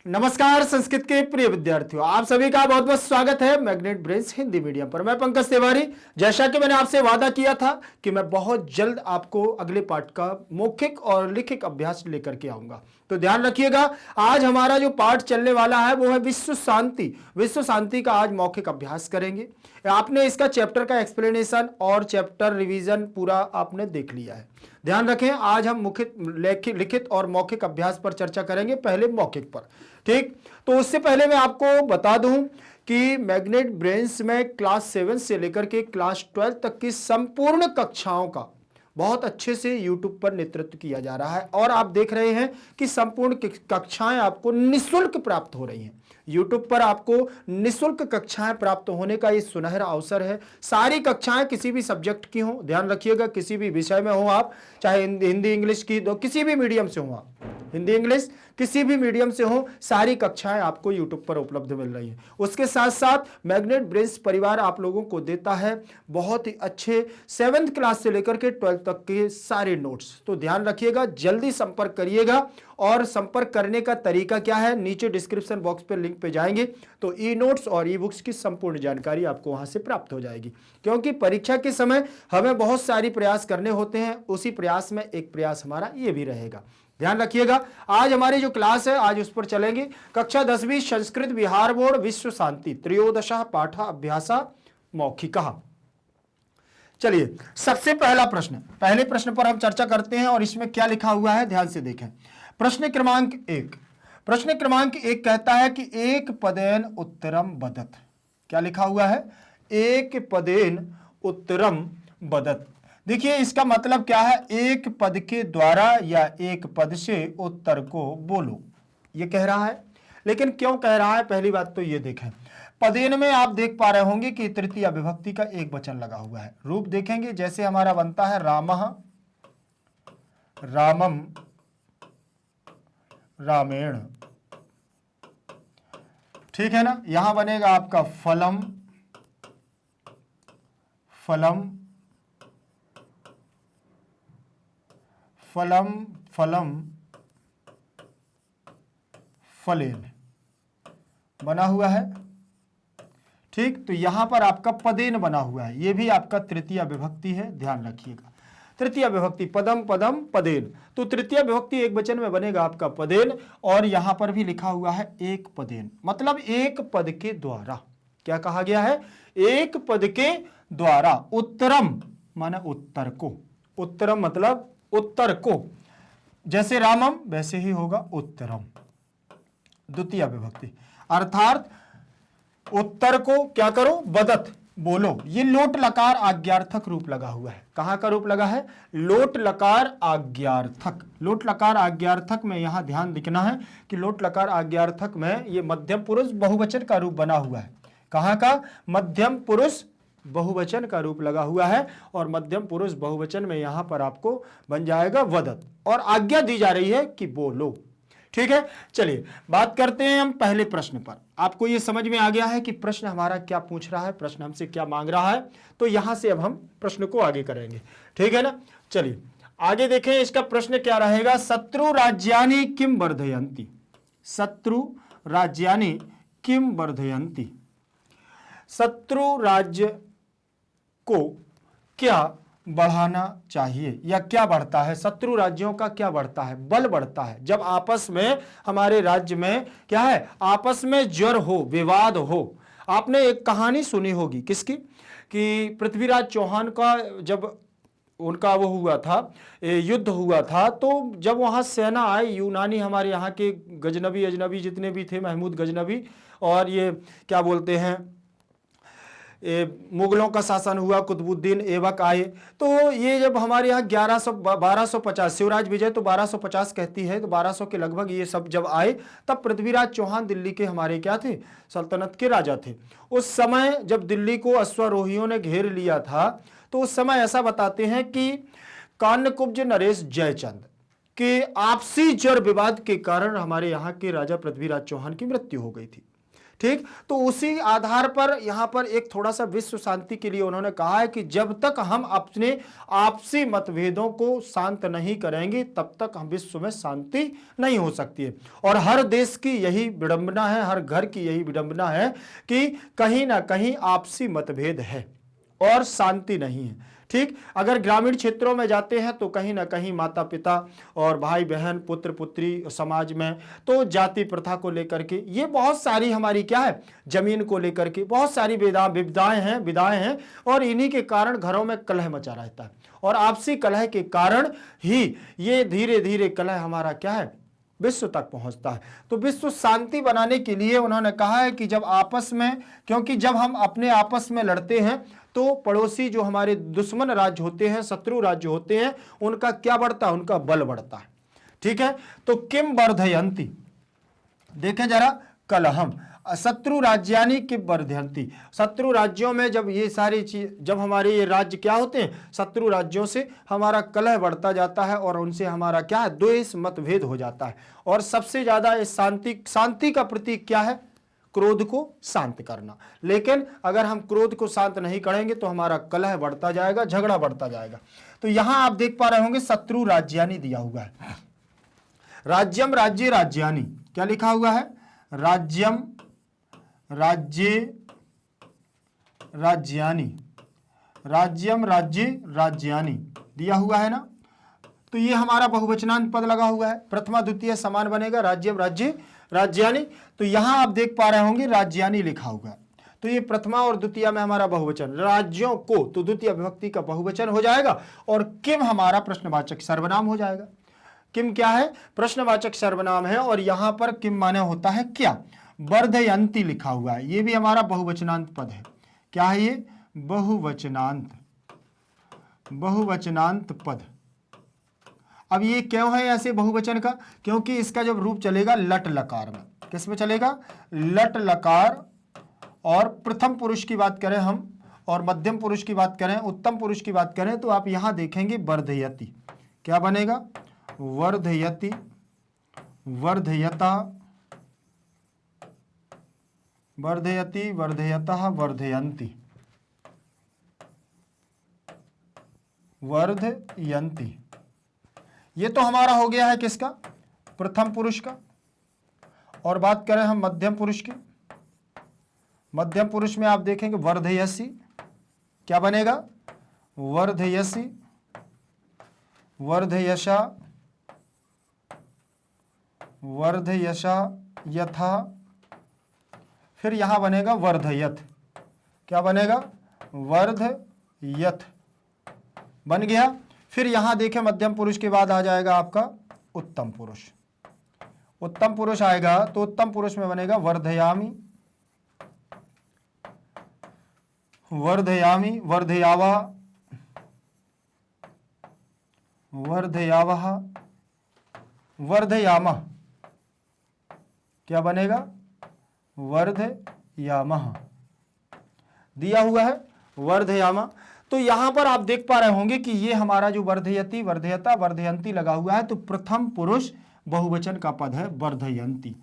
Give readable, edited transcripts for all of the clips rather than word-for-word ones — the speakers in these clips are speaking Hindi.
नमस्कार संस्कृत के प्रिय विद्यार्थियों, आप सभी का बहुत बहुत स्वागत है मैग्नेट ब्रेन्स हिंदी मीडियम पर। मैं पंकज तिवारी। जैसा कि मैंने आपसे वादा किया था कि मैं बहुत जल्द आपको अगले पाठ का मौखिक और लिखित अभ्यास लेकर के आऊंगा, तो ध्यान रखिएगा। आज हमारा जो पाठ चलने वाला है वो है विश्व शांति। विश्व शांति का आज मौखिक अभ्यास करेंगे। आपने इसका चैप्टर का एक्सप्लेनेशन और चैप्टर रिवीजन पूरा आपने देख लिया है। ध्यान रखें, आज हम लिखित और मौखिक अभ्यास पर चर्चा करेंगे, पहले मौखिक पर। ठीक, तो उससे पहले मैं आपको बता दूं कि मैग्नेट ब्रेन्स में क्लास 7 से लेकर के क्लास 12 तक की संपूर्ण कक्षाओं का बहुत अच्छे से YouTube पर नेतृत्व किया जा रहा है और आप देख रहे हैं कि संपूर्ण कक्षाएं आपको निःशुल्क प्राप्त हो रही हैं। YouTube पर आपको निःशुल्क कक्षाएं प्राप्त होने का ये सुनहरा अवसर है। सारी कक्षाएं किसी भी सब्जेक्ट की हो, ध्यान रखिएगा, किसी भी विषय में हो आप, चाहे हिंदी इंग्लिश की, दो किसी भी मीडियम से हो आप, हिंदी इंग्लिश किसी भी मीडियम से हो, सारी कक्षाएं आपको YouTube पर उपलब्ध मिल रही हैं। उसके साथ साथ मैग्नेट ब्रेन्स परिवार आप लोगों को देता है बहुत ही अच्छे 7th क्लास से लेकर के 12th तक के सारे नोट्स। तो ध्यान रखिएगा, जल्दी संपर्क करिएगा। और संपर्क करने का तरीका क्या है, नीचे डिस्क्रिप्शन बॉक्स पे लिंक पे जाएंगे तो ई नोट्स और ई बुक्स की संपूर्ण जानकारी आपको वहां से प्राप्त हो जाएगी। क्योंकि परीक्षा के समय हमें बहुत सारी प्रयास करने होते हैं, उसी प्रयास में एक प्रयास हमारा ये भी रहेगा। ध्यान रखिएगा, आज हमारी जो क्लास है आज उस पर चलेंगे। कक्षा 10वीं संस्कृत बिहार बोर्ड विश्व शांति त्रयोदशः पाठा अभ्यासा मौखिकः। चलिए, सबसे पहला प्रश्न, पहले प्रश्न पर हम चर्चा करते हैं और इसमें क्या लिखा हुआ है ध्यान से देखें। प्रश्न क्रमांक 1, प्रश्न क्रमांक 1 कहता है कि एक पदेन उत्तरम वदत। क्या लिखा हुआ है, एक पदेन उत्तरम वदत। देखिए इसका मतलब क्या है, एक पद के द्वारा या एक पद से उत्तर को बोलो, ये कह रहा है। लेकिन क्यों कह रहा है, पहली बात तो ये देखें, पदेन में आप देख पा रहे होंगे कि तृतीय विभक्ति का एक वचन लगा हुआ है। रूप देखेंगे जैसे हमारा बनता है रामः, रामम, रामेण, ठीक है ना। यहां बनेगा आपका फलम, फलम, फलम, फलम, फलेन बना हुआ है। ठीक, तो यहां पर आपका पदेन बना हुआ है, यह भी आपका तृतीय विभक्ति है, ध्यान रखिएगा। तृतीय विभक्ति पदम, पदम, पदेन, तो तृतीय विभक्ति एक वचन में बनेगा आपका पदेन। और यहां पर भी लिखा हुआ है एक पदेन, मतलब एक पद के द्वारा। क्या कहा गया है, एक पद के द्वारा। उत्तरम माने उत्तर को, उत्तरम मतलब उत्तर को, जैसे रामम वैसे ही होगा उत्तरम, द्वितीय विभक्ति। अर्थात उत्तर को क्या करो, वदत, बोलो। ये लोट लकार आज्ञार्थक रूप लगा हुआ है। कहां का रूप लगा है, लोट लकार आज्ञार्थक। लोट लकार आज्ञार्थक में यहां ध्यान दिखना है कि लोट लकार आज्ञार्थक में ये मध्यम पुरुष बहुवचन का रूप बना हुआ है। कहां का, मध्यम पुरुष बहुवचन का रूप लगा हुआ है और मध्यम पुरुष बहुवचन में यहां पर आपको बन जाएगा वदत, और आज्ञा दी जा रही है कि बोलो। ठीक है, चलिए बात करते हैं हम पहले प्रश्न पर। आपको यह समझ में आ गया है कि प्रश्न हमारा क्या पूछ रहा है, प्रश्न हमसे क्या मांग रहा है। तो यहां से अब हम प्रश्न को आगे करेंगे, ठीक है ना। चलिए आगे देखें, इसका प्रश्न क्या रहेगा, शत्रु राज्यानि किम वर्धयन्ति। शत्रु राज्यानि किम वर्धयन्ति। शत्रु राज्य को क्या बढ़ाना चाहिए या क्या बढ़ता है, शत्रु राज्यों का क्या बढ़ता है, बल बढ़ता है। जब आपस में हमारे राज्य में क्या है, आपस में ज्वर हो, विवाद हो। आपने एक कहानी सुनी होगी किसकी, कि पृथ्वीराज चौहान का जब उनका वो हुआ था, युद्ध हुआ था, तो जब वहां सेना आई, यूनानी हमारे यहाँ के गजनबी अजनबी जितने भी थे, महमूद गजनबी, और ये क्या बोलते हैं, मुगलों का शासन हुआ, कुतुबुद्दीन ऐबक आए। तो ये जब हमारे यहाँ 1250 शिवराज विजय तो 1250 कहती है, तो 1200 के लगभग ये सब जब आए, तब पृथ्वीराज चौहान दिल्ली के हमारे क्या थे, सल्तनत के राजा थे। उस समय जब दिल्ली को अश्वारोहियों ने घेर लिया था, तो उस समय ऐसा बताते हैं कि कान्यकुब्ज नरेश जयचंद के आपसी जड़ विवाद के कारण हमारे यहाँ के राजा पृथ्वीराज चौहान की मृत्यु हो गई थी। ठीक, तो उसी आधार पर यहां पर एक थोड़ा सा विश्व शांति के लिए उन्होंने कहा है कि जब तक हम अपने आपसी मतभेदों को शांत नहीं करेंगे तब तक हम विश्व में शांति नहीं हो सकती है। और हर देश की यही विडंबना है, हर घर की यही विडंबना है कि कहीं ना कहीं आपसी मतभेद है और शांति नहीं है। ठीक, अगर ग्रामीण क्षेत्रों में जाते हैं तो कहीं ना कहीं माता पिता और भाई बहन, पुत्र पुत्री, समाज में तो जाति प्रथा को लेकर के ये बहुत सारी हमारी क्या है, जमीन को लेकर के बहुत सारी विधाएं हैं और इन्हीं के कारण घरों में कलह मचा रहता है और आपसी कलह के कारण ही ये धीरे धीरे कलह हमारा क्या है, विश्व तक पहुंचता है। तो विश्व शांति बनाने के लिए उन्होंने कहा है कि जब आपस में, क्योंकि जब हम अपने आपस में लड़ते हैं तो पड़ोसी जो हमारे दुश्मन राज्य होते हैं, शत्रु राज्य होते हैं, उनका क्या बढ़ता है, उनका बल बढ़ता है। ठीक है, तो किम वर्धयन्ति, देखें जरा, कलहम शत्रु राज्यानि किम वर्धयन्ति, शत्रु राज्यों में जब ये सारी चीज, जब हमारे ये राज्य क्या होते हैं, शत्रु राज्यों से हमारा कलह बढ़ता जाता है और उनसे हमारा क्या है, द्वेष मतभेद हो जाता है। और सबसे ज्यादा इस शांति का प्रतीक क्या है, क्रोध को शांत करना। लेकिन अगर हम क्रोध को शांत नहीं करेंगे तो हमारा कलह बढ़ता जाएगा, झगड़ा बढ़ता जाएगा। तो यहां आप देख पा रहे होंगे शत्रु राज्यानि दिया हुआ है, राज्यम राज्य राज्यानि, क्या लिखा हुआ है, राज्यम राज्य राज्यानि, राज्यम राज्य राज्यानि दिया हुआ है ना। तो ये हमारा बहुवचनांत पद लगा हुआ है, प्रथमा द्वितीय समान बनेगा, राज्यम राज्य राज्यानि। तो यहां आप देख पा रहे होंगे राज्यानि लिखा हुआ है, तो ये प्रथमा और द्वितीय में हमारा बहुवचन, राज्यों को तो द्वितीय विभक्ति का बहुवचन हो जाएगा और किम हमारा प्रश्नवाचक सर्वनाम हो जाएगा। किम क्या है, प्रश्नवाचक सर्वनाम है और यहां पर किम माने होता है क्या, वर्धयन्ति लिखा हुआ है, ये भी हमारा बहुवचनांत पद है। क्या है ये, बहुवचनांत पद। अब ये क्यों है ऐसे बहुवचन का, क्योंकि इसका जब रूप चलेगा लट लकार में, किस में चलेगा, लट लकार, और प्रथम पुरुष की बात करें हम और मध्यम पुरुष की बात करें, उत्तम पुरुष की बात करें, तो आप यहां देखेंगे वर्धयति, क्या बनेगा, वर्धयति, वर्धयता, वर्धयति, वर्धयतः, वर्धयन्ति, वर्धयन्ति। ये तो हमारा हो गया है किसका, प्रथम पुरुष का। और बात करें हम मध्यम पुरुष की, मध्यम पुरुष में आप देखेंगे वर्धयसि, क्या बनेगा, वर्धयसि, वर्धयशा, वर्धयशा, यथा, फिर यहां बनेगा वर्धयत, क्या बनेगा, वर्धयत बन गया। फिर यहां देखें मध्यम पुरुष के बाद आ जाएगा आपका उत्तम पुरुष, उत्तम पुरुष आएगा तो उत्तम पुरुष में बनेगा वर्धयामि, वर्धयामि, वर्धयावा, वर्धयावः, वर्धयामः, क्या बनेगा, वर्धयामः दिया हुआ है, वर्धयामः। तो यहां पर आप देख पा रहे होंगे कि ये हमारा जो वर्धयति, वर्धयता, वर्धयन्ति लगा हुआ है, तो प्रथम पुरुष बहुवचन का पद है वर्धयन्ति।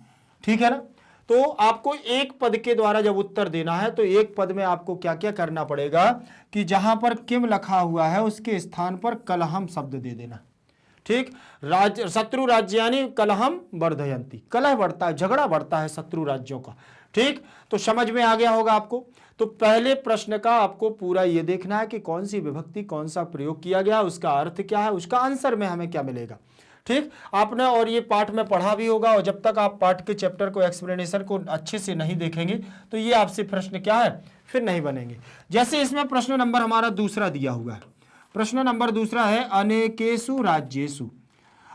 ठीक है ना। तो आपको एक पद के द्वारा जब उत्तर देना है तो एक पद में आपको क्या क्या करना पड़ेगा कि जहां पर किम लिखा हुआ है उसके स्थान पर कलहम शब्द दे देना। ठीक, शत्रु राज्यानि कलहम वर्धयन्ति, कलह बढ़ता है, झगड़ा बढ़ता है शत्रु राज्यों का। ठीक, तो समझ में आ गया होगा आपको। तो पहले प्रश्न का आपको पूरा ये देखना है कि कौन सी विभक्ति, कौन सा प्रयोग किया गया, उसका अर्थ क्या है, उसका आंसर में हमें क्या मिलेगा। ठीक, आपने और ये पाठ में पढ़ा भी होगा, और जब तक आप पाठ के चैप्टर को, एक्सप्लेनेशन को अच्छे से नहीं देखेंगे तो ये आपसे प्रश्न क्या है, फिर नहीं बनेंगे। जैसे इसमें प्रश्न नंबर हमारा दूसरा दिया हुआ है, प्रश्न नंबर दूसरा है अनेकेषु राज्येषु,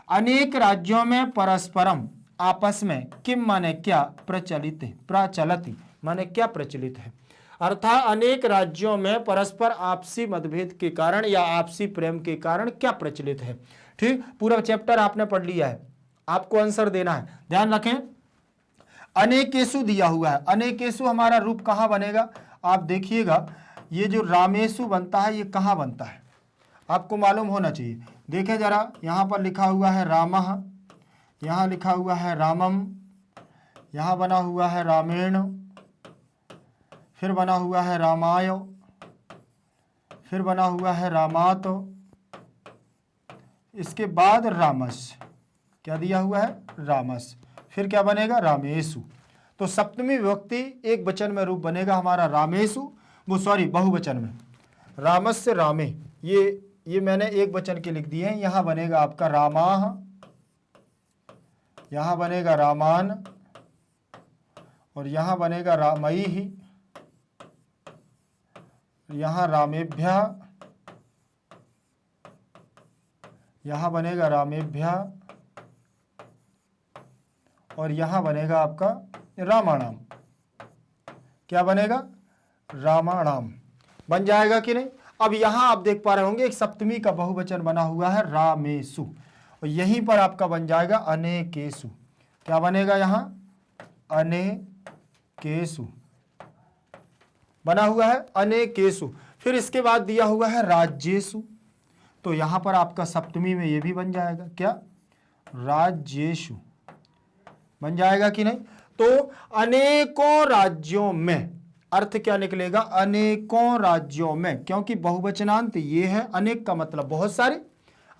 अनेक राज्यों में परस्परम आपस में किम माने क्या, प्रचलित, प्रचलति माने क्या प्रचलित है, अर्थात अनेक राज्यों में परस्पर आपसी मतभेद के कारण या आपसी प्रेम के कारण क्या प्रचलित है। ठीक, पूरा चैप्टर आपने पढ़ लिया है, आपको आंसर देना है, ध्यान रखें। अनेकेषु दिया हुआ है, अनेकेषु हमारा रूप कहां बनेगा, आप देखिएगा ये जो रामेषु बनता है ये कहां बनता है, आपको मालूम होना चाहिए। देखें जरा, यहां पर लिखा हुआ है रामः, यहां लिखा हुआ है रामम, यहां बना हुआ है रामेण, फिर बना हुआ है रामाय, फिर बना हुआ है रामात, इसके बाद रामस, क्या दिया हुआ है, रामस, फिर क्या बनेगा, रामेशु। तो सप्तमी विभक्ति एक वचन में रूप बनेगा हमारा रामेशु, वो सॉरी बहुवचन में रामस्य रामे, ये मैंने एक वचन के लिख दिए हैं। यहां बनेगा आपका रामाह, यहां बनेगा रामान, और यहां बनेगा रामैहि, यहां रामेभ्यः, यहां बनेगा रामेभ्यः, और यहां बनेगा आपका रामाणाम। क्या बनेगा, रामाणाम बन जाएगा कि नहीं। अब यहां आप देख पा रहे होंगे एक सप्तमी का बहुवचन बना हुआ है रामेशु, और यहीं पर आपका बन जाएगा अनेकेशु। क्या बनेगा यहां, अनेकेशु बना हुआ है, अनेकेशु। फिर इसके बाद दिया हुआ है राज्येशु, तो यहां पर आपका सप्तमी में ये भी बन जाएगा, क्या, राज्येशु बन जाएगा कि नहीं। तो अनेकों राज्यों में, अर्थ क्या निकलेगा, अनेकों राज्यों में, क्योंकि बहुवचनांत ये है, अनेक का मतलब बहुत सारे,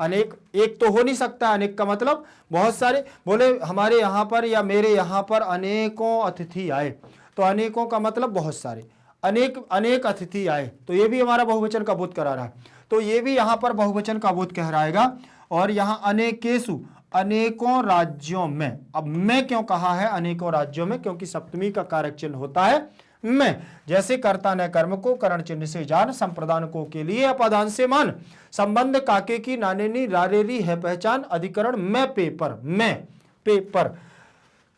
अनेक एक तो हो नहीं सकता, अनेक का मतलब बहुत सारे। बोले हमारे यहाँ पर या मेरे यहाँ पर अनेकों अतिथि आए, तो अनेकों का मतलब बहुत सारे, अनेक अतिथि आए, तो ये भी हमारा बहुवचन का बोध करा रहा है, तो ये भी यहाँ पर बहुवचन का बोध कहराएगा। और यहाँ अनेकेशु, अनेकों राज्यों में। अब मैं क्यों कहा है अनेकों राज्यों में, क्योंकि सप्तमी का कारक चिन्ह होता है मैं, जैसे कर्ता न कर्म को करण चिन्ह से जान, संप्रदान को के लिए अपादान से मान, संबंध काके की नानेनी रारेरी है पहचान, अधिकरण मैं पेपर, मैं पेपर,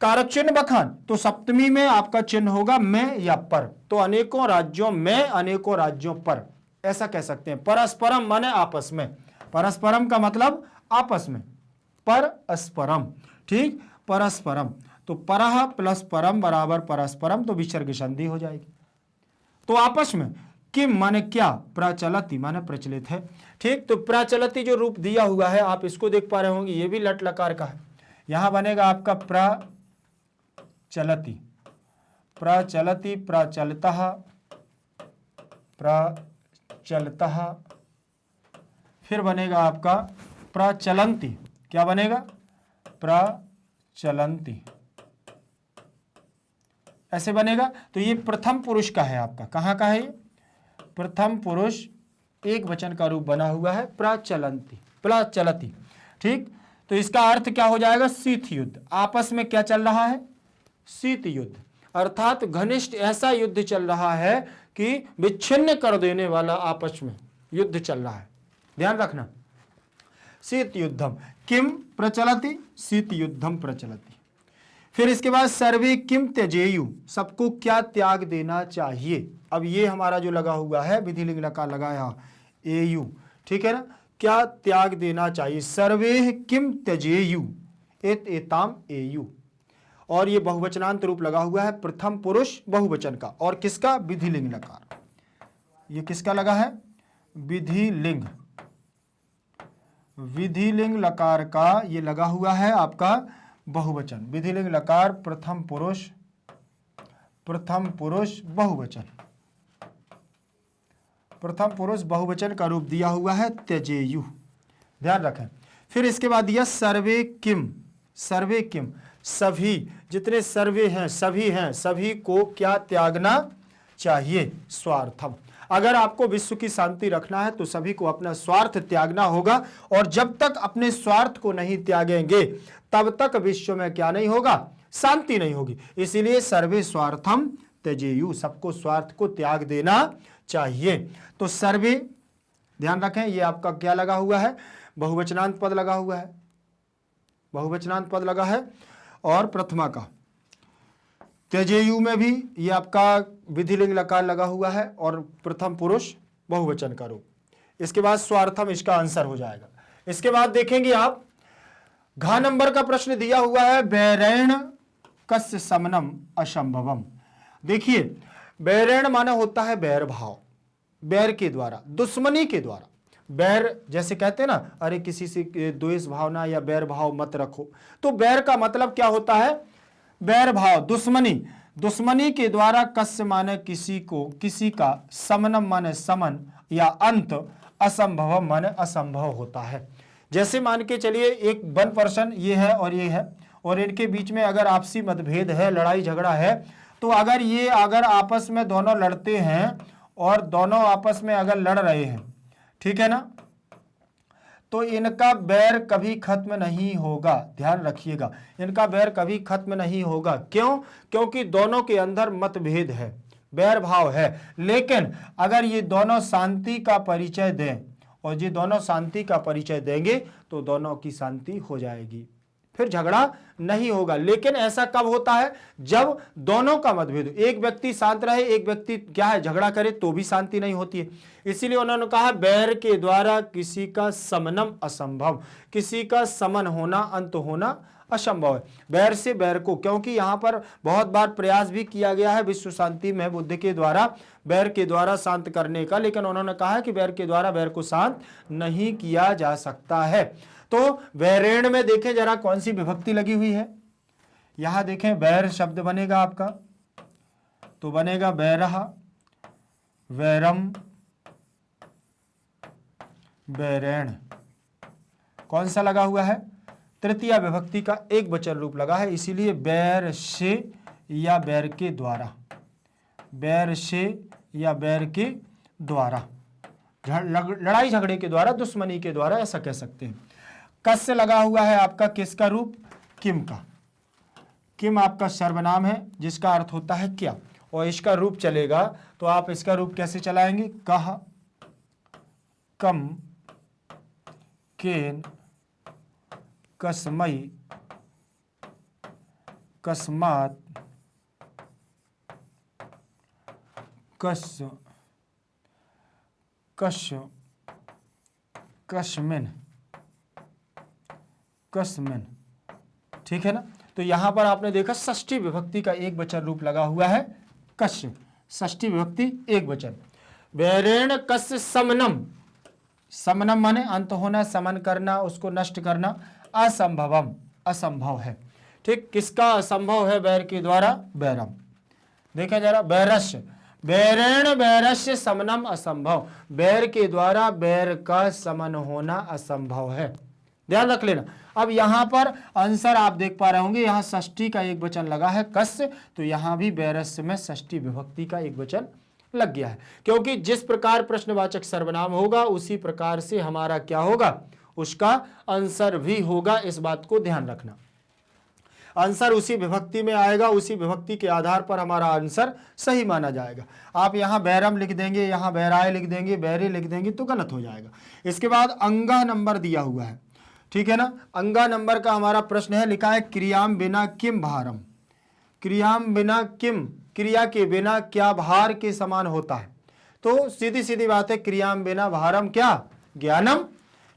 कारक चिन्ह बखान। तो सप्तमी में आपका चिन्ह होगा मैं या पर, तो अनेकों राज्यों में, अनेकों राज्यों पर, ऐसा कह सकते हैं। परस्परम माने आपस में, परस्परम का मतलब आपस में, परस्परम, ठीक, परस्परम। तो परह प्लस परम बराबर परस्परम, तो विसर्ग संधि हो जाएगी। तो आपस में, किम माने क्या, प्रचलति माने प्रचलित है, ठीक। तो प्रचलति जो रूप दिया हुआ है आप इसको देख पा रहे होंगे, ये भी लट लकार का है। यहां बनेगा आपका प्रचलति, प्रचलति, प्रचलतः, प्रचलतः, फिर बनेगा आपका प्रचलंति, क्या बनेगा, प्रचलंति, ऐसे बनेगा। तो ये प्रथम पुरुष का है आपका, कहां का है ये, प्रथम पुरुष एक वचन का रूप बना हुआ है, प्रचलंति, प्रचलति, ठीक। तो इसका अर्थ क्या हो जाएगा, शीत युद्ध, आपस में क्या चल रहा है, शीत युद्ध, अर्थात घनिष्ठ ऐसा युद्ध चल रहा है कि विच्छिन्न कर देने वाला आपस में युद्ध चल रहा है, ध्यान रखना। शीत युद्धम किम प्रचलति, शीत युद्धम प्रचलति। फिर इसके बाद सर्वे किम त्यजेयु, सबको क्या त्याग देना चाहिए। अब ये हमारा जो लगा हुआ है विधिलिंग लकार लगाया एयु, ठीक है ना, क्या त्याग देना चाहिए, सर्वे किम त्यजेयु, एत एताम एयु। और ये बहुवचनांत रूप लगा हुआ है प्रथम पुरुष बहुवचन का, और किसका, विधिलिंग लकार। ये किसका लगा है, विधिलिंग, विधिलिंग लकार का ये लगा हुआ है आपका बहुवचन, विधिलिंग लकार प्रथम पुरुष, प्रथम पुरुष बहुवचन, प्रथम पुरुष बहुवचन का रूप दिया हुआ है त्यजेयु, ध्यान रखें। फिर इसके बाद दिया सर्वे किम, सर्वे किम, सभी, जितने सर्वे हैं, सभी हैं, सभी को क्या त्यागना चाहिए, स्वार्थम। अगर आपको विश्व की शांति रखना है तो सभी को अपना स्वार्थ त्यागना होगा, और जब तक अपने स्वार्थ को नहीं त्यागेंगे तब तक विश्व में क्या नहीं होगा, शांति नहीं होगी। इसीलिए सर्वे स्वार्थम त्यजेयु, सबको स्वार्थ को त्याग देना चाहिए। तो सर्वे, ध्यान रखें, ये आपका क्या लगा हुआ है, बहुवचनांत पद लगा हुआ है, बहुवचनांत पद लगा है, और प्रथमा का त्यजेयु में भी ये आपका विधिलिंग लकार लगा हुआ है, और प्रथम पुरुष बहुवचन का रूप। इसके बाद स्वार्थम इसका आंसर हो जाएगा। इसके बाद देखेंगे आप, घ नंबर का प्रश्न दिया हुआ है, बैरेण कस्य समनम असंभवम। देखिए, बैरेण माना होता है बैर भाव, बैर के द्वारा, दुश्मनी के द्वारा। बैर जैसे कहते हैं ना, अरे किसी से द्वेष भावना या बैर भाव मत रखो, तो बैर का मतलब क्या होता है, बैर भाव, दुश्मनी। दुश्मनी के द्वारा कस्य माने किसी को, किसी का, समनम माने समन या अंत, असंभव माने असंभव होता है। जैसे मान के चलिए एक वन पर्सन ये है और ये है, और इनके बीच में अगर आपसी मतभेद है, लड़ाई झगड़ा है, तो अगर आपस में दोनों लड़ते हैं और दोनों आपस में अगर लड़ रहे हैं, ठीक है ना, तो इनका बैर कभी खत्म नहीं होगा। ध्यान रखिएगा, इनका बैर कभी खत्म नहीं होगा। क्यों? क्योंकि दोनों के अंदर मतभेद है, बैर भाव है। लेकिन अगर ये दोनों शांति का परिचय दें, और ये दोनों शांति का परिचय देंगे, तो दोनों की शांति हो जाएगी, फिर झगड़ा नहीं होगा। लेकिन ऐसा कब होता है? जब दोनों का मतभेद, एक व्यक्ति शांत रहे, एक व्यक्ति क्या है झगड़ा करे, तो भी शांति नहीं होती है। इसीलिए उन्होंने कहा बैर के द्वारा किसी का समनम असंभव, किसी का समन होना, अंत होना असंभव है। बैर से बैर को, क्योंकि यहाँ पर बहुत बार प्रयास भी किया गया है विश्व शांति में बुद्ध के द्वारा बैर के द्वारा शांत करने का, लेकिन उन्होंने कहा कि बैर के द्वारा बैर को शांत नहीं किया जा सकता है। तो वैरेण में देखें जरा कौन सी विभक्ति लगी हुई है। यहां देखें बैर शब्द बनेगा आपका, तो बनेगा बैरह, वैरम, बैरेण। कौन सा लगा हुआ है? तृतीय विभक्ति का एक वचन रूप लगा है, इसीलिए बैर से या बैर के द्वारा, बैर से या बैर के द्वारा, लड़ाई झगड़े के द्वारा, दुश्मनी के द्वारा, ऐसा कह सकते हैं। कस्य लगा हुआ है आपका किसका रूप? किम का। किम आपका सर्वनाम है जिसका अर्थ होता है क्या, और इसका रूप चलेगा तो आप इसका रूप कैसे चलाएंगे? कह, कम, केन, कस्मई, कस्मात, कस, कश, कस्मिन, कस्मिन। ठीक है ना। तो यहां पर आपने देखा षष्ठी विभक्ति का एक वचन रूप लगा हुआ है कस्य, षष्ठी विभक्ति एक वचन। वैरेण कस्य समनम, समनम माने अंत होना, समन करना, उसको नष्ट करना। असंभवम, असंभव है। ठीक, किसका असंभव है? बैर के द्वारा बैरम। देखें जरा, बैरस्य, बैरेण बैरस्य समनम असंभव, बैर के द्वारा बैर का समन होना असंभव है। ध्यान रख लेना। अब यहां पर आंसर आप देख पा रहे होंगे, यहां षष्ठी का एक वचन लगा है कस्य, तो यहां भी बैरस्य में षष्ठी विभक्ति का एक वचन लग गया है, क्योंकि जिस प्रकार प्रश्नवाचक सर्वनाम होगा उसी प्रकार से हमारा क्या होगा, उसका आंसर भी होगा। इस बात को ध्यान रखना, आंसर उसी विभक्ति में आएगा, उसी विभक्ति के आधार पर हमारा आंसर सही माना जाएगा। आप यहां बैरम लिख देंगे, यहां बैराय लिख देंगे, बैरे लिख देंगे तो गलत हो जाएगा। इसके बाद अंगा नंबर दिया हुआ है, ठीक है ना। अंगा नंबर का हमारा प्रश्न है, लिखा है क्रियाम बिना किम भारम, क्रियाम बिना किम, क्रिया के बिना क्या भार के समान होता है। तो सीधी सीधी बात है, क्रियाम बिना भारम क्या? ज्ञानम।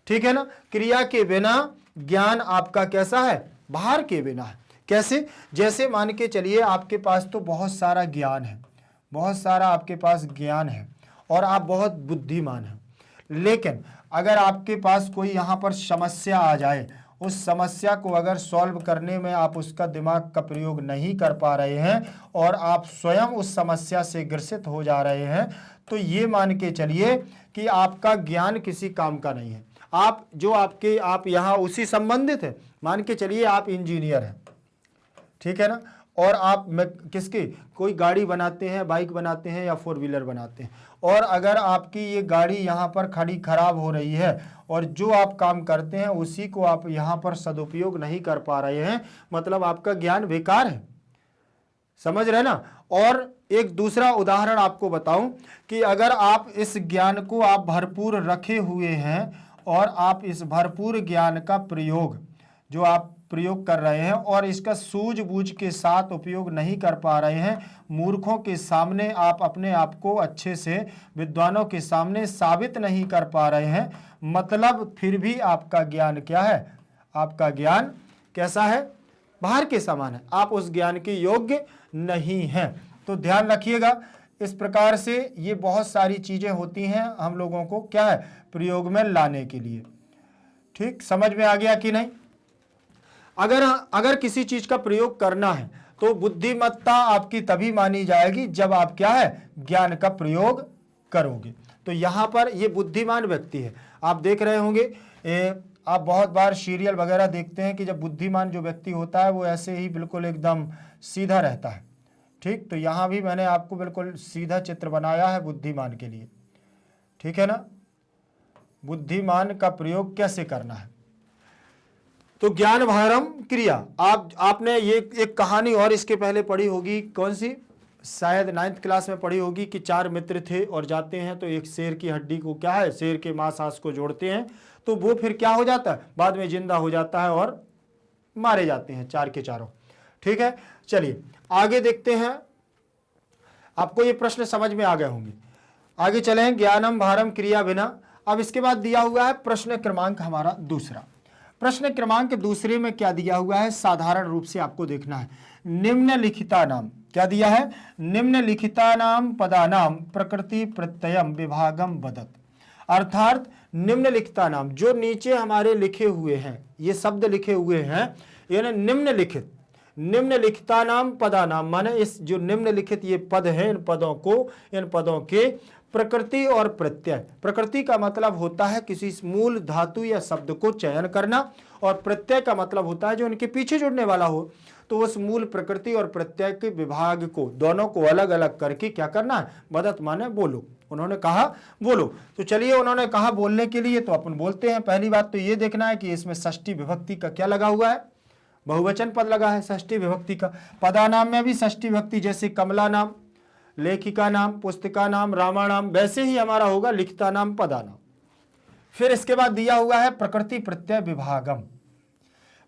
ठीक है ना, क्रिया के बिना ज्ञान आपका कैसा है? भार के बिना है। कैसे? जैसे मान के चलिए आपके पास तो बहुत सारा ज्ञान है, बहुत सारा आपके पास ज्ञान है और आप बहुत बुद्धिमान हैं, लेकिन अगर आपके पास कोई यहाँ पर समस्या आ जाए, उस समस्या को अगर सॉल्व करने में आप उसका दिमाग का प्रयोग नहीं कर पा रहे हैं और आप स्वयं उस समस्या से ग्रसित हो जा रहे हैं, तो ये मान के चलिए कि आपका ज्ञान किसी काम का नहीं है। आप यहाँ उसी संबंधित है, मान के चलिए आप इंजीनियर हैं, ठीक है ना, और आप किसकी कोई गाड़ी बनाते हैं, बाइक बनाते हैं या 4 व्हीलर बनाते हैं, और अगर आपकी ये गाड़ी यहाँ पर खड़ी खराब हो रही है और जो आप काम करते हैं उसी को आप यहाँ पर सदुपयोग नहीं कर पा रहे हैं, मतलब आपका ज्ञान बेकार है। समझ रहे ना। और एक दूसरा उदाहरण आपको बताऊं कि अगर आप इस ज्ञान को आप भरपूर रखे हुए हैं और आप इस भरपूर ज्ञान का प्रयोग जो आप प्रयोग कर रहे हैं और इसका सूझबूझ के साथ उपयोग नहीं कर पा रहे हैं, मूर्खों के सामने आप अपने आप को अच्छे से विद्वानों के सामने साबित नहीं कर पा रहे हैं, मतलब फिर भी आपका ज्ञान क्या है? आपका ज्ञान कैसा है? बाहर के समान है, आप उस ज्ञान के योग्य नहीं हैं। तो ध्यान रखिएगा, इस प्रकार से ये बहुत सारी चीजें होती हैं हम लोगों को क्या है प्रयोग में लाने के लिए। ठीक, समझ में आ गया कि नहीं? अगर अगर किसी चीज का प्रयोग करना है तो बुद्धिमत्ता आपकी तभी मानी जाएगी जब आप क्या है, ज्ञान का प्रयोग करोगे। तो यहां पर ये बुद्धिमान व्यक्ति है। आप देख रहे होंगे, आप बहुत बार सीरियल वगैरह देखते हैं कि जब बुद्धिमान जो व्यक्ति होता है वो ऐसे ही बिल्कुल एकदम सीधा रहता है। ठीक, तो यहां भी मैंने आपको बिल्कुल सीधा चित्र बनाया है बुद्धिमान के लिए। ठीक है ना, बुद्धिमान का प्रयोग कैसे करना है। तो ज्ञान भारम क्रिया, आपने ये एक कहानी और इसके पहले पढ़ी होगी, कौन सी, शायद 9th क्लास में पढ़ी होगी कि 4 मित्र थे और जाते हैं तो एक शेर की हड्डी को क्या है, शेर के मांस को जोड़ते हैं, तो वो फिर क्या हो जाता है, बाद में जिंदा हो जाता है और मारे जाते हैं 4 के चारों। ठीक है, चलिए आगे देखते हैं। आपको ये प्रश्न समझ में आ गए होंगे। आगे चलें, ज्ञानम भारम क्रिया बिना। अब इसके बाद दिया हुआ है प्रश्न क्रमांक हमारा दूसरा। प्रश्न क्रमांक दूसरे में क्या दिया हुआ है, साधारण रूप से आपको देखना है। निम्नलिखिता नाम, क्या दिया है, निम्नलिखिता नाम पदानाम प्रकृति प्रत्ययम विभागम वदत। अर्थात निम्नलिखिता नाम, जो नीचे हमारे लिखे हुए हैं, ये शब्द लिखे हुए हैं, यानी निम्नलिखित, निम्नलिखिता नाम पदानाम माने इस जो निम्नलिखित ये पद है, इन पदों को, इन पदों के प्रकृति और प्रत्यय। प्रकृति का मतलब होता है किसी मूल धातु या शब्द को चयन करना, और प्रत्यय का मतलब होता है जो इनके पीछे जुड़ने वाला हो। तो उस मूल प्रकृति और प्रत्यय के विभाग को, दोनों को अलग अलग करके क्या करना है, वदत माने बोलो। उन्होंने कहा बोलो। तो चलिए, उन्होंने कहा बोलने के लिए, तो अपन बोलते हैं। पहली बात तो ये देखना है कि इसमें षष्ठी विभक्ति का क्या लगा हुआ है, बहुवचन पद लगा है षष्ठी विभक्ति का। पदा नाम में भी षष्ठी विभक्ति, जैसे कमला नाम, लेखिका नाम, पुस्तिका नाम, रामा नाम, वैसे ही हमारा होगा लिखिता नाम, पदा नाम। फिर इसके बाद दिया हुआ है प्रकृति प्रत्यय विभागम।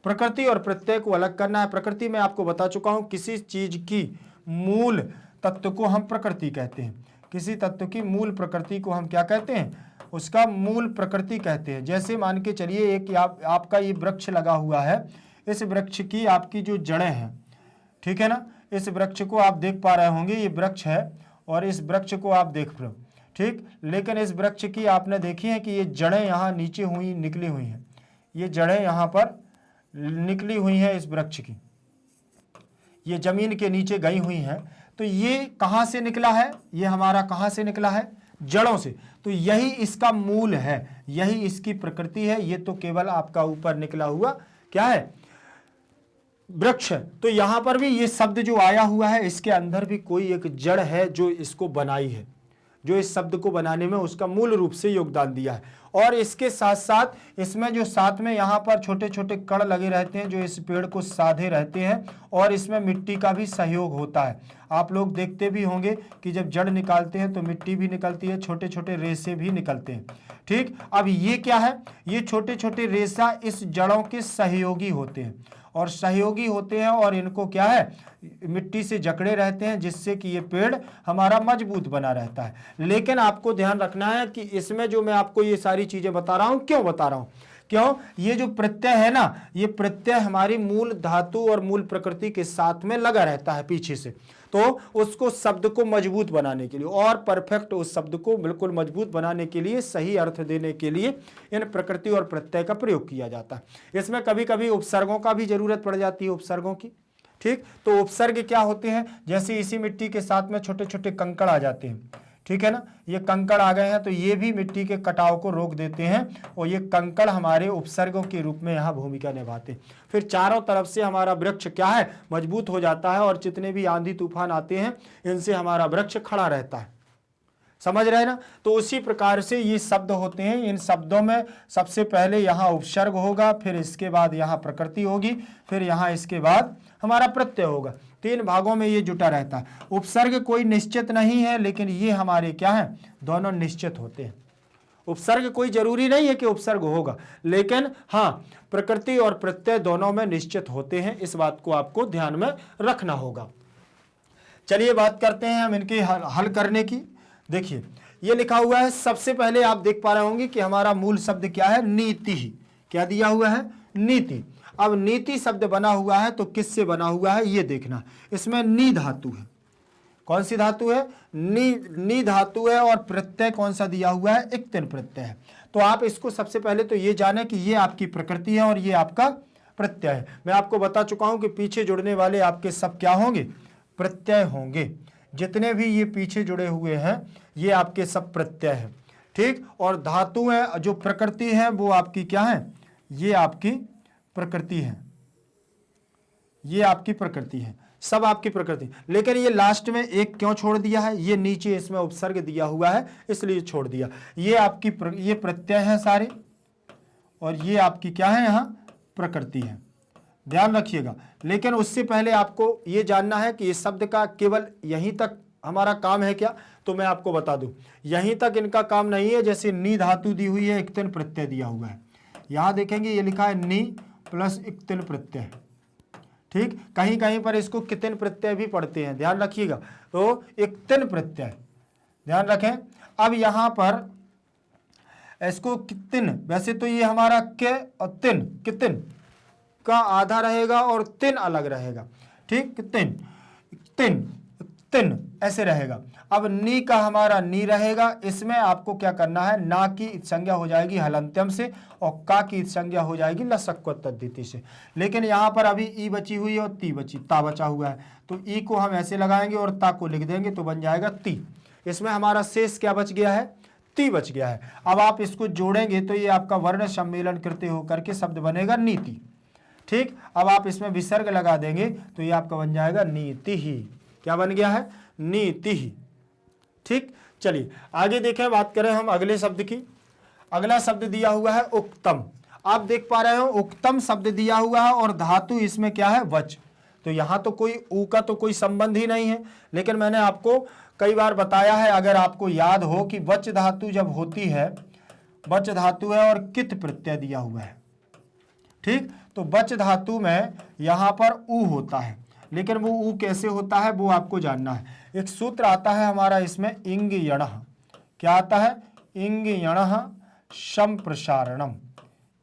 प्रकृति और प्रत्यय को अलग करना है। प्रकृति में आपको बता चुका हूं, किसी चीज की मूल तत्व को हम प्रकृति कहते हैं। किसी तत्व की मूल प्रकृति को हम क्या कहते हैं, उसका मूल प्रकृति कहते हैं। जैसे मान के चलिए, एक आपका ये वृक्ष लगा हुआ है, इस वृक्ष की आपकी जो जड़ें हैं, ठीक है ना, इस वृक्ष को आप देख पा रहे होंगे, ये वृक्ष है और इस वृक्ष को आप देख रहे हो, ठीक। लेकिन इस वृक्ष की आपने देखी है कि ये जड़ें यहाँ नीचे हुई, निकली हुई हैं, ये जड़ें यहाँ पर निकली हुई हैं इस वृक्ष की, ये जमीन के नीचे गई हुई हैं। तो ये कहाँ से निकला है, ये हमारा कहाँ से निकला है, जड़ों से। तो यही इसका मूल है, यही इसकी प्रकृति है। ये तो केवल आपका ऊपर निकला हुआ क्या है, वृक्ष। तो यहां पर भी ये शब्द जो आया हुआ है, इसके अंदर भी कोई एक जड़ है जो इसको बनाई है, जो इस शब्द को बनाने में उसका मूल रूप से योगदान दिया है। और इसके साथ साथ इसमें जो साथ में यहाँ पर छोटे छोटे कण लगे रहते हैं जो इस पेड़ को साधे रहते हैं, और इसमें मिट्टी का भी सहयोग होता है। आप लोग देखते भी होंगे कि जब जड़ निकालते हैं तो मिट्टी भी निकलती है, छोटे छोटे रेशे भी निकलते हैं, ठीक। अब ये क्या है, ये छोटे छोटे रेशा इस जड़ों के सहयोगी होते हैं, और सहयोगी होते हैं और इनको क्या है, मिट्टी से जकड़े रहते हैं, जिससे कि ये पेड़ हमारा मजबूत बना रहता है। लेकिन आपको ध्यान रखना है कि इसमें जो मैं आपको ये सारी चीजें बता रहा हूं, क्यों बता रहा हूं, क्यों, ये जो प्रत्यय है ना, ये प्रत्यय हमारी मूल धातु और मूल प्रकृति के साथ में लगा रहता है पीछे से। तो उसको शब्द को मजबूत बनाने के लिए और परफेक्ट उस शब्द को बिल्कुल मजबूत बनाने के लिए, सही अर्थ देने के लिए इन प्रकृति और प्रत्यय का प्रयोग किया जाता है। इसमें कभी कभी उपसर्गों का भी जरूरत पड़ जाती है, उपसर्गों की, ठीक। तो उपसर्ग क्या होते हैं, जैसे इसी मिट्टी के साथ में छोटे छोटे कंकड़ आ जाते हैं, ठीक है ना, ये कंकड़ आ गए हैं तो ये भी मिट्टी के कटाव को रोक देते हैं, और ये कंकड़ हमारे उपसर्गों के रूप में यहाँ भूमिका निभाते हैं। फिर चारों तरफ से हमारा वृक्ष क्या है, मजबूत हो जाता है, और जितने भी आंधी तूफान आते हैं इनसे हमारा वृक्ष खड़ा रहता है। समझ रहे हैं ना। तो उसी प्रकार से ये शब्द होते हैं। इन शब्दों में सबसे पहले यहाँ उपसर्ग होगा, फिर इसके बाद यहाँ प्रकृति होगी, फिर यहाँ इसके बाद हमारा प्रत्यय होगा। 3 भागों में ये जुटा रहता है। उपसर्ग कोई निश्चित नहीं है, लेकिन ये हमारे क्या है, दोनों निश्चित होते हैं। उपसर्ग कोई जरूरी नहीं है कि उपसर्ग होगा, लेकिन हाँ, प्रकृति और प्रत्यय दोनों में निश्चित होते हैं। इस बात को आपको ध्यान में रखना होगा। चलिए बात करते हैं हम इनके हल करने की। देखिए ये लिखा हुआ है, सबसे पहले आप देख पा रहे होंगे कि हमारा मूल शब्द क्या है, नीति। क्या दिया हुआ है, नीति। अब नीति शब्द बना हुआ है तो किससे बना हुआ है ये देखना। इसमें नी धातु है। कौन सी धातु है, नी धातु है, और प्रत्यय कौन सा दिया हुआ है, इक्तिन प्रत्यय है। तो आप इसको सबसे पहले तो ये जाने कि ये आपकी प्रकृति है और ये आपका प्रत्यय है। मैं आपको बता चुका हूं कि पीछे जुड़ने वाले आपके सब क्या होंगे, प्रत्यय होंगे। जितने भी ये पीछे जुड़े हुए हैं ये आपके सब प्रत्यय हैं, ठीक। और धातु है जो प्रकृति है वो आपकी क्या है, ये आपकी प्रकृति है, ये आपकी प्रकृति है, सब आपकी प्रकृति। लेकिन ये लास्ट में एक क्यों छोड़ दिया है, ये नीचे इसमें उपसर्ग दिया हुआ है इसलिए छोड़ दिया। ये आपकी ये प्रत्यय है सारे और ये आपकी क्या है, यहाँ प्रकृति है, ध्यान रखिएगा। लेकिन उससे पहले आपको ये जानना है कि इस शब्द का केवल यहीं तक हमारा काम है क्या, तो मैं आपको बता दूं यहीं तक इनका काम नहीं है। जैसे नी धातु दी हुई है, इक्तिन प्रत्यय दिया हुआ है, यहां देखेंगे ये लिखा है नी प्लस इक्तिन प्रत्यय, ठीक। कहीं कहीं पर इसको कितिन प्रत्यय भी पढ़ते हैं, ध्यान रखिएगा। तो इक्तिन प्रत्यय ध्यान रखें। अब यहां पर इसको कितिन, वैसे तो ये हमारा के और तिन, कितिन का आधा रहेगा और तिन अलग रहेगा, ठीक। तिन तिन तिन ऐसे रहेगा। अब नी का हमारा नी रहेगा, इसमें आपको क्या करना है, ना की संज्ञा हो जाएगी हलंत्यम से और का की संज्ञा हो जाएगी लसक्व तद्धिति से। लेकिन यहाँ पर अभी ई बची हुई है और ती बची, ता बचा हुआ है, तो ई को हम ऐसे लगाएंगे और ता को लिख देंगे तो बन जाएगा ती। इसमें हमारा शेष क्या बच गया है, ती बच गया है। अब आप इसको जोड़ेंगे तो ये आपका वर्ण सम्मेलन करते होकर के शब्द बनेगा नीति, ठीक। अब आप इसमें विसर्ग लगा देंगे तो ये आपका बन जाएगा नीति ही, क्या बन गया है, नीति ही, ठीक। चलिए आगे देखें, बात करें हम अगले शब्द की। अगला शब्द दिया हुआ है उक्तम। आप देख पा रहे हो उक्तम शब्द दिया हुआ है और धातु इसमें क्या है, वच। तो यहां तो कोई ऊ का तो कोई संबंध ही नहीं है। लेकिन मैंने आपको कई बार बताया है, अगर आपको याद हो कि वच धातु जब होती है, वच धातु है और कित प्रत्यय दिया हुआ है, ठीक। तो वच धातु में यहां पर ऊ होता है, लेकिन वो ऊ कैसे होता है वो आपको जानना है। एक सूत्र आता है हमारा इसमें, इंग यणः, क्या आता है, इंग यणः संप्रसारणम,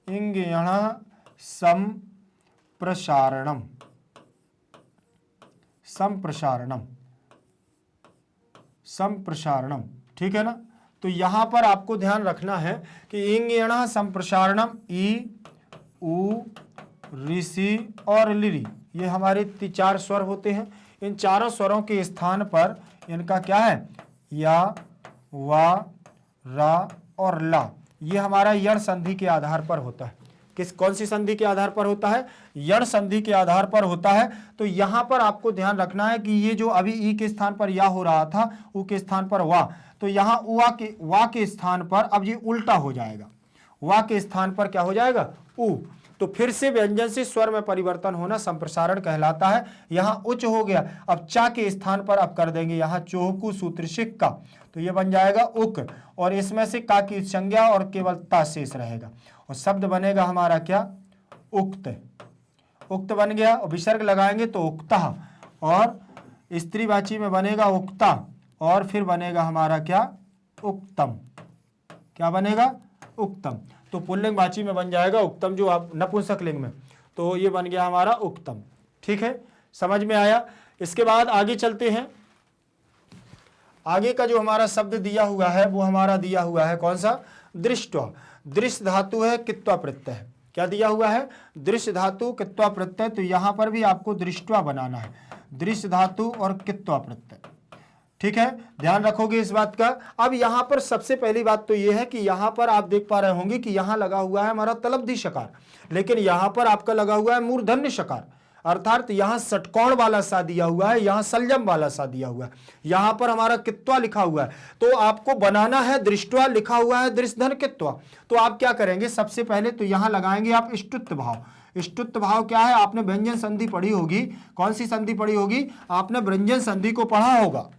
इंग यणः संप्रसारणम, संप्रसारणम, संप्रसारणम, ठीक है ना। तो यहां पर आपको ध्यान रखना है कि इंग यणः संप्रसारणम, ई ऊ ऋषि और लिरी, ये हमारे 4 स्वर होते हैं। इन चारों स्वरों के स्थान पर इनका क्या है, या, वा, रा और ला, ये हमारा यण संधि के आधार पर होता है। कौन सी संधि के आधार पर होता है, यण संधि के आधार पर होता है। तो यहां पर आपको ध्यान रखना है कि ये जो अभी ई के स्थान पर या हो रहा था, ऊ के स्थान पर वा, तो यहां वा के स्थान पर अब ये उल्टा हो जाएगा, वा के स्थान पर क्या हो जाएगा, ऊ। तो फिर से व्यंजन से स्वर में परिवर्तन होना संप्रसारण कहलाता है। यहां उच्च हो गया, अब चा के स्थान पर अब कर देंगे यहां चोहकू सूत्र शिक्का, तो ये बन जाएगा उक, और इसमें से का की संज्ञा और केवल ता शेष रहेगा और शब्द बनेगा हमारा क्या, उक्त। उक्त बन गया और विसर्ग लगाएंगे तो उक्ता, और स्त्रीवाची में बनेगा उक्ता, और फिर बनेगा हमारा क्या, उक्तम, क्या बनेगा, उक्तम। तो पुल्लिंग वाची में बन जाएगा उक्तम, जो आप नपुंसक लिंग में, तो ये बन गया हमारा उक्तम, ठीक है, समझ में आया। इसके बाद आगे चलते हैं। आगे का जो हमारा शब्द दिया हुआ है वो हमारा दिया हुआ है कौन सा, दृष्टवा। दृश्य धातु है कित्वा प्रत्यय, क्या दिया हुआ है, दृश्य धातु कित्वा प्रत्यय। तो यहां पर भी आपको दृष्टवा बनाना है, दृश्य धातु और कित्वा प्रत्यय, ठीक है, ध्यान रखोगे इस बात का। अब यहां पर सबसे पहली बात तो यह है कि यहां पर आप देख पा रहे होंगे कि यहां लगा हुआ है हमारा तलब्धि शकार, लेकिन यहां पर आपका लगा हुआ है मूर्धन्य शकार, अर्थात यहां षटकोण वाला सा दिया हुआ है, यहां संयम वाला सा दिया हुआ है, यहां पर हमारा कित्वा लिखा हुआ है। तो आपको बनाना है दृष्टवा, लिखा हुआ है दृष्टधन कित्वा। तो आप क्या करेंगे, सबसे पहले तो यहां लगाएंगे आप इष्टुत्व भाव। इष्टुत्व भाव क्या है, आपने व्यंजन संधि पढ़ी होगी, कौन सी संधि पढ़ी होगी, आपने व्यंजन संधि को पढ़ा होगा।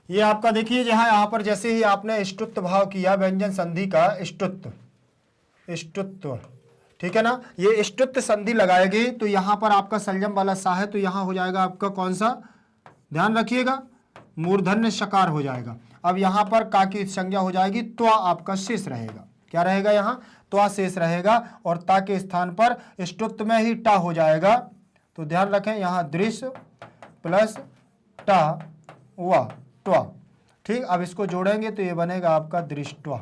ये आपका देखिए जहां यहां पर जैसे ही आपने इष्टुत्व भाव किया, व्यंजन संधि का इष्टुत्व, इष्टुत्व, ठीक है ना, ये इष्टुत्व संधि लगाएगी तो यहां पर आपका संयम वाला सा है, तो यहां हो जाएगा आपका कौन सा, ध्यान रखिएगा, मूर्धन्य शकार हो जाएगा। अब यहां पर का की संज्ञा हो जाएगी, त्वा आपका शेष रहेगा, क्या रहेगा, यहां त्वा शेष रहेगा, और ता के स्थान पर इष्टुत्व में ही टा हो जाएगा। तो ध्यान रखें यहां दृश्य प्लस टा वा, ट्वा, ठीक। अब इसको जोड़ेंगे तो ये बनेगा आपका दृष्टवा,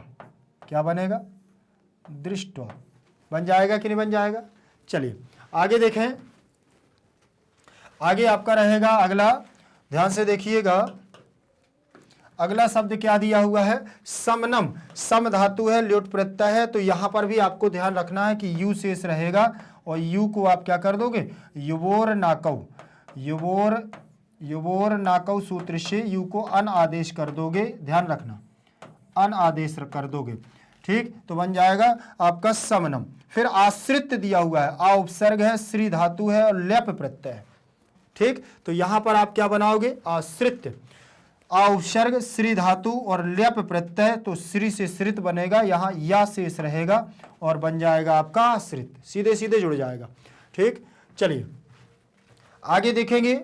क्या बनेगा, दृष्टवा, बन जाएगा कि नहीं बन जाएगा। चलिए आगे देखें, आगे आपका रहेगा अगला, ध्यान से देखिएगा, अगला शब्द क्या दिया हुआ है, समनम। सम धातु है, ल्योट प्रत्यय है, तो यहां पर भी आपको ध्यान रखना है कि यू शेष रहेगा और यू को आप क्या कर दोगे, युवोर नाकौ, युवोर नाकौ सूत्र से यू को अन आदेश कर दोगे, ध्यान रखना, अन आदेश कर दोगे, ठीक, तो बन जाएगा आपका समनम। फिर आश्रित दिया हुआ है, आ उपसर्ग है, श्री धातु है और लेप प्रत्यय है, ठीक, तो यहां पर आप क्या बनाओगे, आश्रित, आ उपसर्ग श्री धातु और लेप प्रत्यय, तो श्री से श्रित बनेगा, यहां या शेष रहेगा और बन जाएगा आपका आश्रित, सीधे सीधे जुड़ जाएगा, ठीक। चलिए आगे देखेंगे।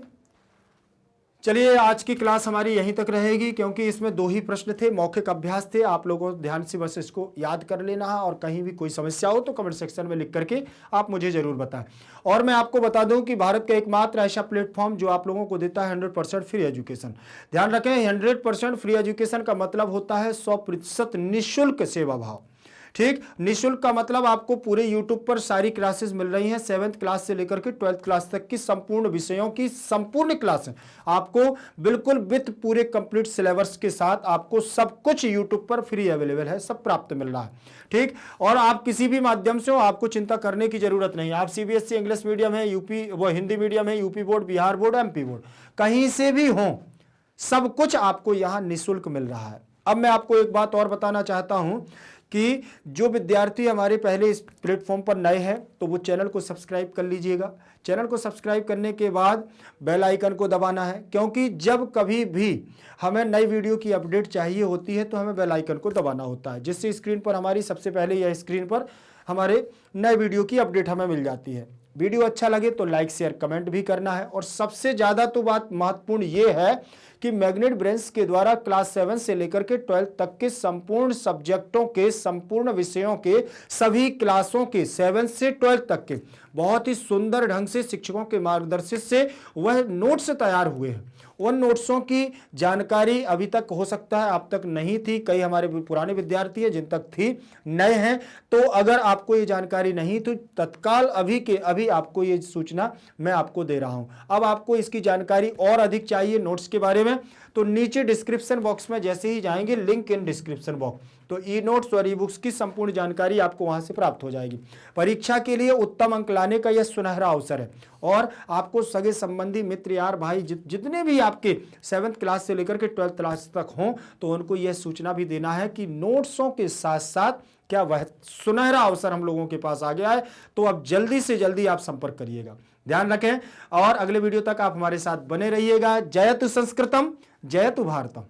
चलिए आज की क्लास हमारी यहीं तक रहेगी, क्योंकि इसमें 2 ही प्रश्न थे, मौखिक अभ्यास थे, आप लोगों को ध्यान से बस इसको याद कर लेना है, और कहीं भी कोई समस्या हो तो कमेंट सेक्शन में लिख करके आप मुझे जरूर बताएं। और मैं आपको बता दूं कि भारत का एकमात्र ऐसा प्लेटफॉर्म जो आप लोगों को देता है 100% फ्री एजुकेशन। ध्यान रखें, 100% फ्री एजुकेशन का मतलब होता है 100% निःशुल्क सेवा भाव, ठीक। निःशुल्क का मतलब आपको पूरे YouTube पर सारी क्लासेस मिल रही हैं, 7th क्लास से लेकर के 12th क्लास तक की संपूर्ण विषयों की संपूर्ण क्लास है, आपको बिल्कुल विथ पूरे कंप्लीट सिलेबस के साथ आपको सब कुछ YouTube पर फ्री अवेलेबल है, सब प्राप्त मिल रहा है, ठीक। और आप किसी भी माध्यम से हो, आपको चिंता करने की जरूरत नहीं। आप CBSE इंग्लिश मीडियम है, यूपी वो हिंदी मीडियम है, UP board, Bihar board, MP board, कहीं से भी हो, सब कुछ आपको यहाँ निःशुल्क मिल रहा है। अब मैं आपको एक बात और बताना चाहता हूं कि जो विद्यार्थी हमारे पहले इस प्लेटफॉर्म पर नए हैं तो वो चैनल को सब्सक्राइब कर लीजिएगा। चैनल को सब्सक्राइब करने के बाद बेल आइकन को दबाना है, क्योंकि जब कभी भी हमें नई वीडियो की अपडेट चाहिए होती है तो हमें बेल आइकन को दबाना होता है, जिससे स्क्रीन पर हमारी सबसे पहले यह स्क्रीन पर हमारे नए वीडियो की अपडेट हमें मिल जाती है। वीडियो अच्छा लगे तो लाइक शेयर कमेंट भी करना है। और सबसे ज़्यादा तो बात महत्वपूर्ण ये है कि मैग्नेट ब्रेन्स के द्वारा क्लास 7 से लेकर के 12 तक के संपूर्ण सब्जेक्टों के, संपूर्ण विषयों के, सभी क्लासों के 7 से 12 तक के बहुत ही सुंदर ढंग से शिक्षकों के मार्गदर्शन से वह नोट्स तैयार हुए हैं। उन नोट्सों की जानकारी अभी तक हो सकता है आप तक नहीं थी, कई हमारे पुराने विद्यार्थी हैं जिन तक थी, नए हैं, तो अगर आपको ये जानकारी नहीं तो तत्काल अभी के अभी आपको ये सूचना मैं आपको दे रहा हूं। अब आपको इसकी जानकारी और अधिक चाहिए नोट्स के बारे में, तो नीचे डिस्क्रिप्शन बॉक्स में जैसे ही जाएंगे, लिंक इन डिस्क्रिप्शन बॉक्स, तो ई नोट्स और ई बुक्स की संपूर्ण जानकारी आपको वहां से प्राप्त हो जाएगी। परीक्षा के लिए उत्तम अंक लाने का यह सुनहरा अवसर है, और आपको सगे संबंधी, मित्र, यार, भाई जितने भी आपके 7th क्लास से लेकर के 12th क्लास तक हों, तो उनको यह सूचना भी देना है कि नोट्सों के साथ साथ क्या वह सुनहरा अवसर हम लोगों के पास आ गया है। तो अब जल्दी से जल्दी आप संपर्क करिएगा। ध्यान रखें और अगले वीडियो तक आप हमारे साथ बने रहिएगा। जयतु संस्कृतम, जयतु भारतम।